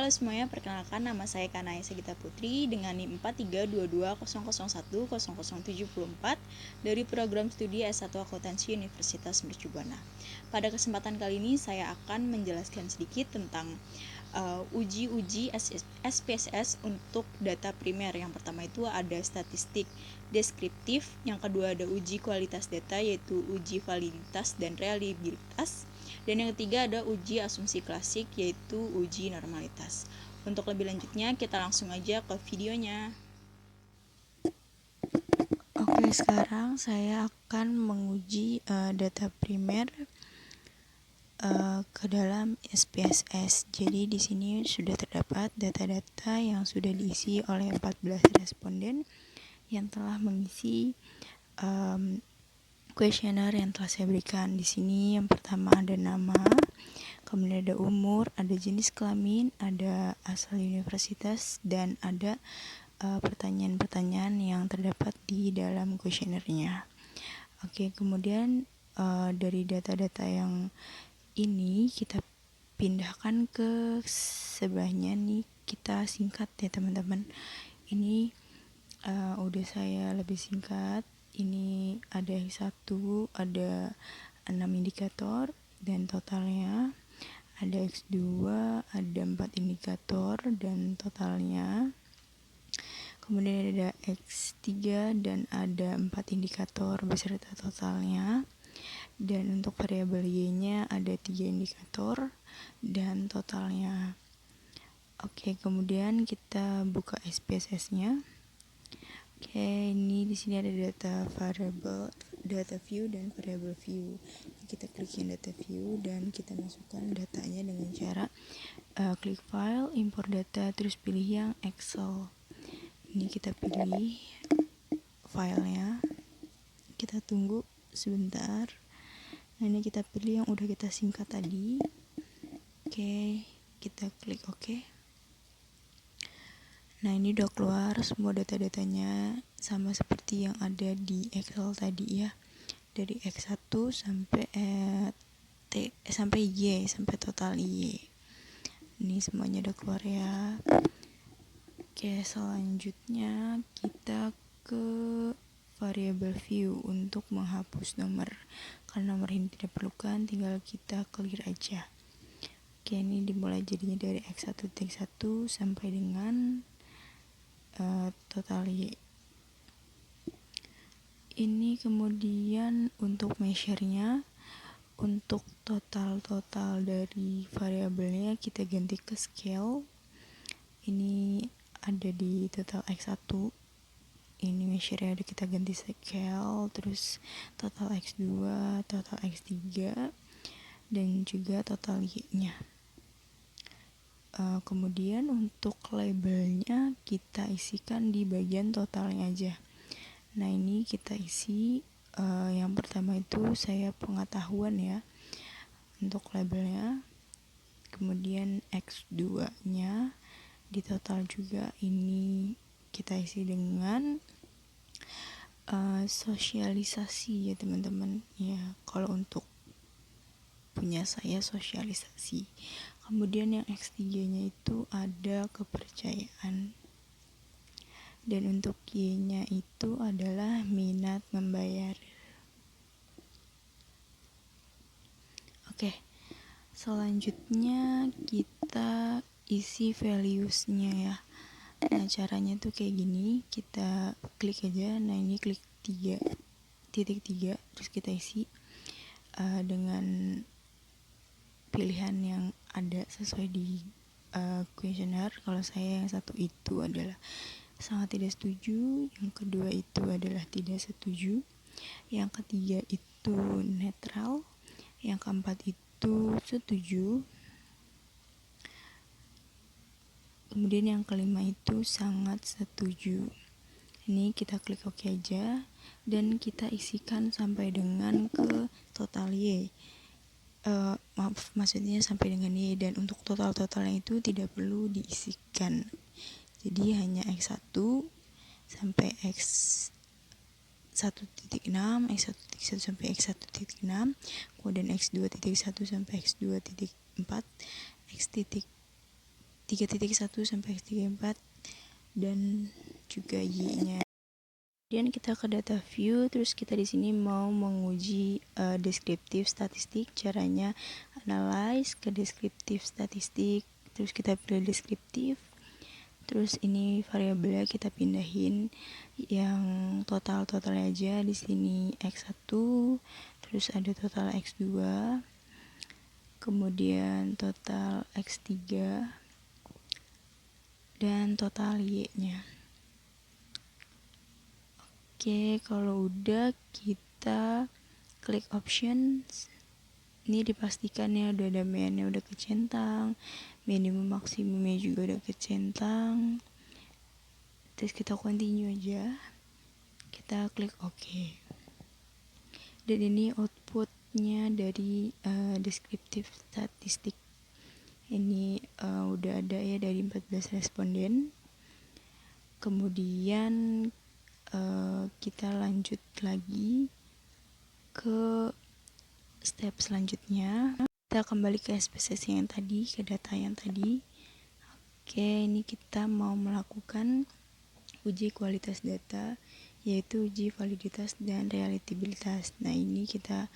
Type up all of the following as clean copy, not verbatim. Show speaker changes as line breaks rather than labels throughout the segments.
Halo semuanya, perkenalkan nama saya Kanaya Sagita Putri dengan NIM 4322000074 dari program studi S1 Akuntansi Universitas Mercu Buana. Pada kesempatan kali ini saya akan menjelaskan sedikit tentang uji SPSS untuk data primer. Yang pertama itu ada statistik deskriptif, yang kedua ada uji kualitas data yaitu uji validitas dan reliabilitas, dan yang ketiga ada uji asumsi klasik yaitu uji normalitas. Untuk lebih lanjutnya kita langsung aja ke videonya.
Oke, sekarang saya akan menguji data primer ke dalam SPSS. Jadi di sini sudah terdapat data-data yang sudah diisi oleh 14 responden yang telah mengisi kuesioner yang telah saya berikan. Di sini yang pertama ada nama, kemudian ada umur, ada jenis kelamin, ada asal universitas, dan ada pertanyaan-pertanyaan yang terdapat di dalam kuesionernya. Oke, kemudian dari data-data yang ini kita pindahkan ke sebelahnya nih, kita singkat ya teman-teman. Ini udah saya lebih singkat. Ini ada X1, ada 6 indikator dan totalnya. Ada X2, ada 4 indikator dan totalnya. Kemudian ada X3 dan ada 4 indikator beserta totalnya. Dan untuk variabel Y-nya ada 3 indikator dan totalnya. Oke, kemudian kita buka SPSS-nya. Oke, ini di sini ada data variable, data view dan variable view. Kita klik yang data view dan kita masukkan datanya dengan cara klik file, import data, terus pilih yang Excel. Ini kita pilih filenya, kita tunggu sebentar. Nah, ini kita pilih yang udah kita singkat tadi. Oke, kita klik OK. Nah, ini udah keluar semua data-datanya sama seperti yang ada di Excel tadi ya. Dari X1 sampai Y, sampai total Y. Ini semuanya udah keluar ya. Oke, selanjutnya kita ke variable view untuk menghapus nomor. Karena nomor ini tidak perlukan, tinggal kita clear aja. Oke, ini dimulai jadinya dari X1.1 sampai dengan total Y. Ini kemudian untuk measure-nya, untuk total dari variabelnya kita ganti ke scale. Ini ada di total X1. Ini measure-nya ada kita ganti scale, terus total X2, total X3, dan juga total Y-nya. Kemudian untuk labelnya kita isikan di bagian totalnya aja. Nah, ini kita isi yang pertama itu saya pengetahuan ya untuk labelnya. Kemudian X2 nya di total juga ini kita isi dengan sosialisasi ya teman-teman ya, kalau untuk punya saya sosialisasi. Kemudian yang X3 nya itu ada kepercayaan. Dan untuk Y-nya itu adalah minat membayar. Oke, selanjutnya kita isi values-nya ya. Nah, caranya tuh kayak gini, kita klik aja. Nah, ini klik 3.3, terus kita isi dengan pilihan yang ada sesuai di kuesioner. Kalau saya yang satu itu adalah sangat tidak setuju, yang kedua itu adalah tidak setuju, yang ketiga itu netral, yang keempat itu setuju, kemudian yang kelima itu sangat setuju. Ini kita klik OK aja dan kita isikan sampai dengan ke total Y. Maksudnya sampai dengan Y, dan untuk totalnya itu tidak perlu diisikan. Jadi hanya X1 sampai X1.6, X1.1 sampai X1.6, kemudian X2.1 sampai X2.4, X3 3.1 sampai X34 dan juga Y-nya. Kemudian kita ke data view, terus kita di sini mau menguji deskriptif statistik. Caranya analyze ke deskriptif statistik, terus kita pilih deskriptif. Terus ini variabelnya kita pindahin yang total-totalnya aja. Di sini X1, terus ada total X2, kemudian total X3 dan total Y-nya. Oke, kalau udah kita klik options. Ini dipastikan ya udah ada mainnya udah kecentang, minimum maksimumnya juga udah kecentang. Terus kita continue aja. Kita klik OK. Dan ini outputnya dari deskriptif statistik. Ini udah ada ya dari 14 responden. Kemudian kita lanjut lagi ke step selanjutnya. Kita kembali ke SPSS yang tadi, ke data yang tadi. Oke, ini kita mau melakukan uji kualitas data, yaitu uji validitas dan realitabilitas. Nah, ini kita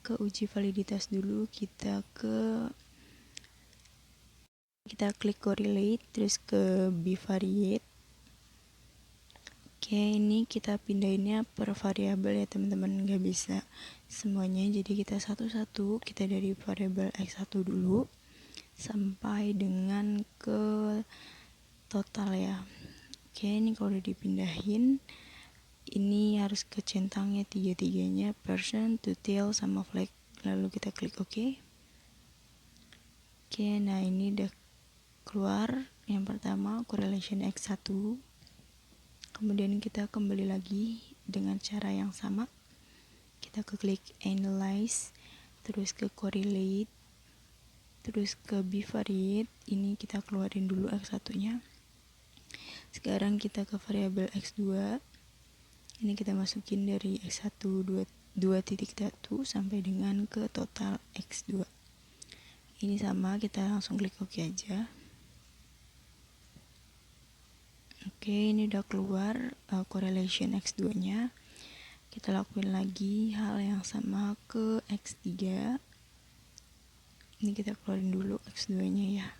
ke uji validitas dulu. Kita klik correlate, terus ke bivariate. Oke, ini kita pindahinnya per variabel ya teman-teman, nggak bisa semuanya, jadi kita satu-satu. Kita dari variabel X1 dulu sampai dengan ke total ya. Oke, ini kalau udah dipindahin, ini harus kecentangnya tiga-tiganya, person, detail, sama flag. Lalu kita klik OK. Oke, nah ini udah keluar yang pertama correlation X1. Kemudian kita kembali lagi dengan cara yang sama. Kita klik analyze, terus ke correlate, terus ke bivariate. Ini kita keluarin dulu X1-nya. Sekarang kita ke variabel X2. Ini kita masukin dari X1 2.1 sampai dengan ke total X2. Ini sama, kita langsung klik OK aja. Oke, ini udah keluar correlation X2-nya. Kita lakuin lagi hal yang sama ke X3. Ini kita keluarin dulu X2-nya ya.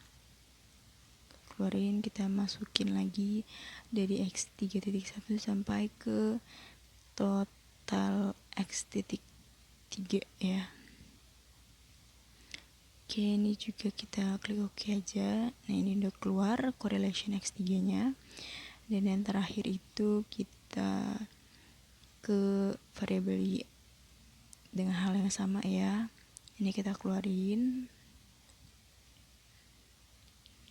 Keluarin, kita masukin lagi dari X3.1 sampai ke total X3 ya. Oke, ini juga kita klik OK aja. Nah, ini udah keluar correlation X3-nya. Dan yang terakhir itu kita ke variabel Y dengan hal yang sama ya. Ini kita keluarin.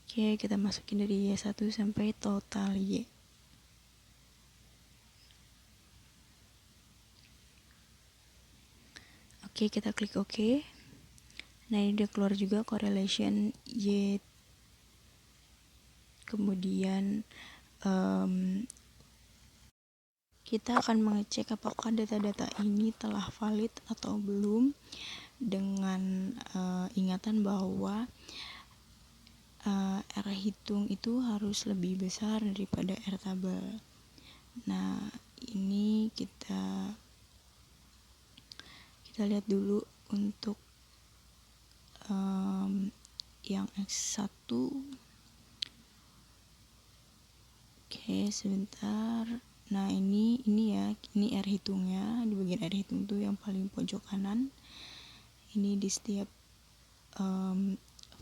Oke, kita masukin dari Y1 sampai total Y. Oke, kita klik OK. Nah, ini udah keluar juga correlation Y. Kemudian kita akan mengecek apakah data-data ini telah valid atau belum dengan ingatan bahwa R hitung itu harus lebih besar daripada R tabel. Nah, ini kita lihat dulu untuk yang X1. Oke, sebentar. Nah, ini ya, ini R hitungnya. Di bagian R hitung tuh yang paling pojok kanan. Ini di setiap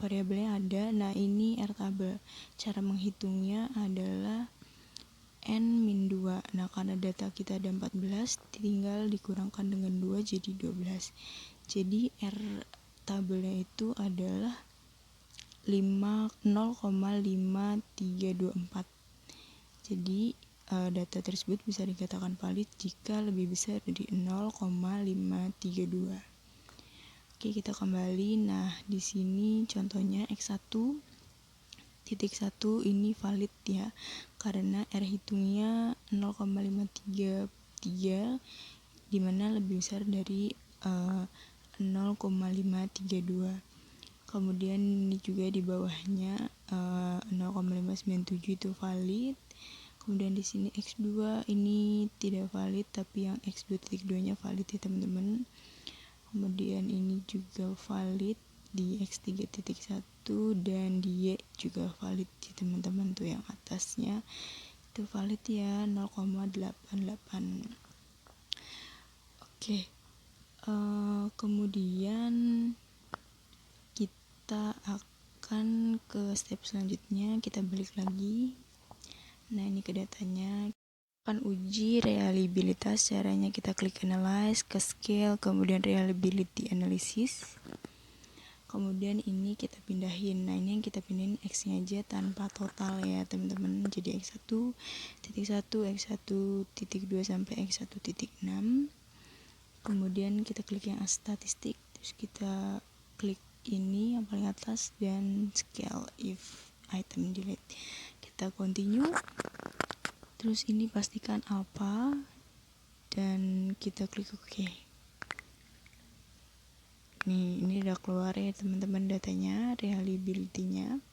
variabelnya ada. Nah, ini R tabel. Cara menghitungnya adalah N-2. Nah, karena data kita ada 14, tinggal dikurangkan dengan 2 jadi 12. Jadi R tabelnya itu adalah 0,5324. Jadi data tersebut bisa dikatakan valid jika lebih besar dari 0,532. Oke, kita kembali. Nah, di sini contohnya X1.1 ini valid ya, karena R hitungnya 0,533, dimana lebih besar dari 0,532. Kemudian ini juga di bawahnya 0,597 itu valid. Kemudian di sini X2 ini tidak valid, tapi yang X2.2 nya valid ya teman-teman. Kemudian ini juga valid di X3.1 dan di Y juga valid ya teman-teman, tuh yang atasnya itu valid ya 0,88. Oke. Kemudian kita akan ke step selanjutnya, kita balik lagi. Nah, ini ke datanya. Akan uji reliabilitas, caranya kita klik analyze, ke scale, kemudian reliability analysis. Kemudian ini kita pindahin. Nah, ini yang kita pindahin X-nya aja tanpa total ya teman-teman. Jadi X1.1, X1.2 sampai X1.6. Kemudian kita klik yang statistik, terus kita klik ini yang paling atas dan scale if item delete. Kita continue. Terus ini pastikan apa dan kita klik OK. Ini udah keluar ya teman-teman datanya, reliability-nya.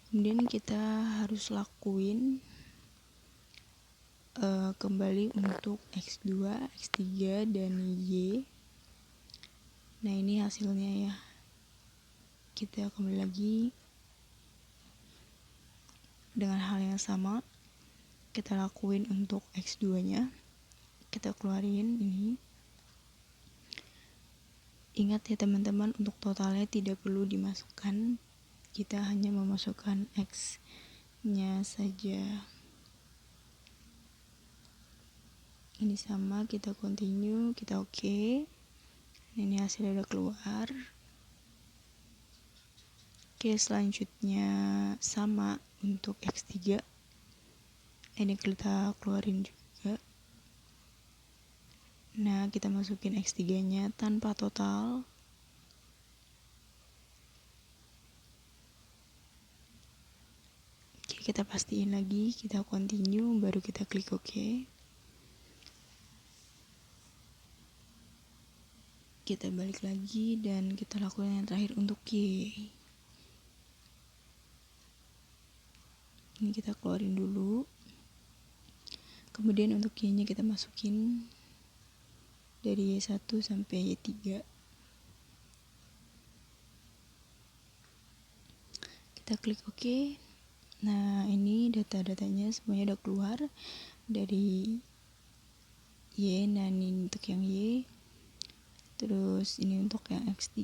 Kemudian kita harus lakuin kembali untuk X2, X3 dan Y. Nah, ini hasilnya ya. Kita kembali lagi dengan hal yang sama. Kita lakuin untuk X2 nya, kita keluarin ini. Ingat ya teman-teman, untuk totalnya tidak perlu dimasukkan, kita hanya memasukkan X nya saja. Ini sama, kita continue, kita OK. Ini hasilnya udah keluar. Oke, selanjutnya sama untuk X3. Ini kita keluarin juga. Nah, kita masukin X3 nya tanpa total. Oke, kita pastiin lagi, kita continue, baru kita klik OK. Kita balik lagi dan kita lakukan yang terakhir untuk Y. Ini kita keluarin dulu. Kemudian untuk Y nya kita masukin dari Y1 sampai Y3. Kita klik OK. Nah, ini data-datanya semuanya udah keluar dari Y. Nah, ini untuk yang Y. Terus ini untuk yang X3.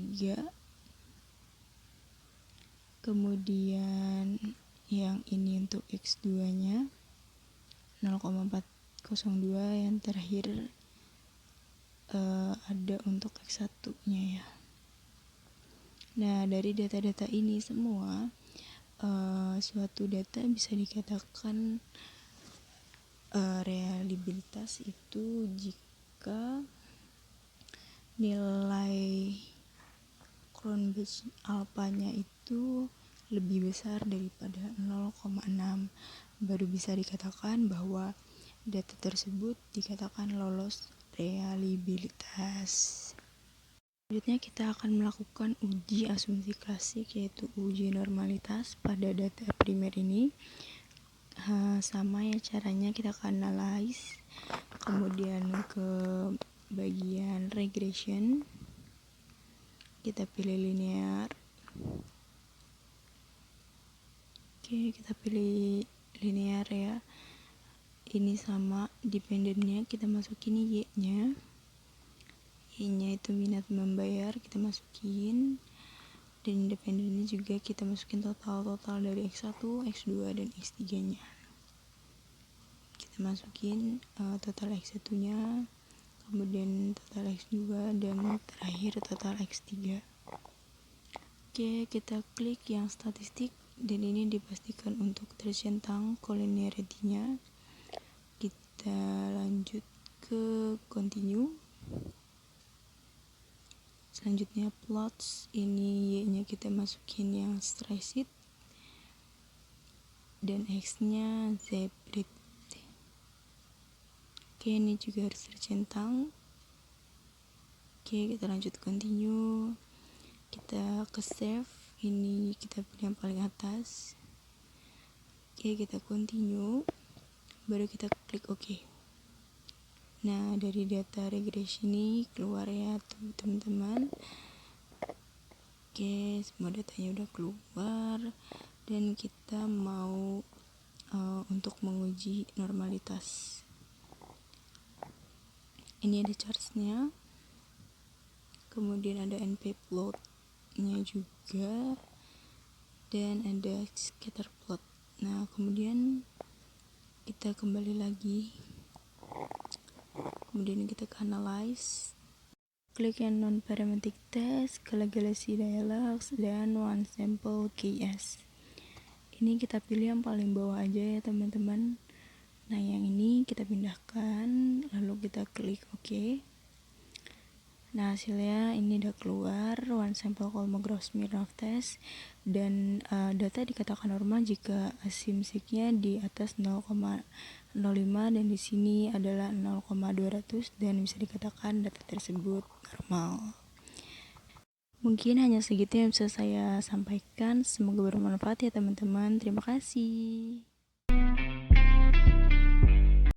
Kemudian yang ini untuk X2 nya 0,402. Yang terakhir ada untuk X1 nya ya. Nah, dari data-data ini semua suatu data bisa dikatakan reliabilitas itu jika nilai Cronbach alpha-nya itu lebih besar daripada 0,6, baru bisa dikatakan bahwa data tersebut dikatakan lolos reliabilitas. Selanjutnya kita akan melakukan uji asumsi klasik, yaitu uji normalitas pada data primer ini. Sama ya caranya, kita akan analyze, kemudian ke bagian regression, kita pilih linear. Oke, kita pilih linear ya. Ini sama, dependennya kita masukin Y nya. Y nya itu minat membayar, kita masukin. Dan independennya juga kita masukin total dari X1, X2 dan X3 nya. Kita masukin total X1 nya, kemudian total X2 dan terakhir total X3. Oke, kita klik yang statistik dan ini dipastikan untuk tercentang collinearity-nya. Kita lanjut ke continue. Selanjutnya plots, ini Y nya kita masukin yang stressed dan X nya zebra. Oke, ini juga harus tercentang. Oke, kita lanjut continue. kita ke save, ini kita pilih yang paling atas. Oke, kita continue, baru kita klik OK. Nah, dari data regression ini keluar ya teman-teman. Oke, semua datanya udah keluar dan kita mau untuk menguji normalitas. Ini ada chartsnya, kemudian ada NP plotnya juga, dan ada scatter plot. Nah, kemudian kita kembali lagi, kemudian kita ke analyze, klik yang non-parametric test, calculation dialogs, dan one sample KS. Ini kita pilih yang paling bawah aja ya teman-teman. Nah, yang ini kita pindahkan, lalu kita klik OK. Nah, hasilnya ini udah keluar, one sample Kolmogorov Smirnov test, dan data dikatakan normal jika asymptotiknya di atas 0,05 dan di sini adalah 0,200 dan bisa dikatakan data tersebut normal. Mungkin hanya segitu yang bisa saya sampaikan. Semoga bermanfaat ya teman-teman. Terima kasih.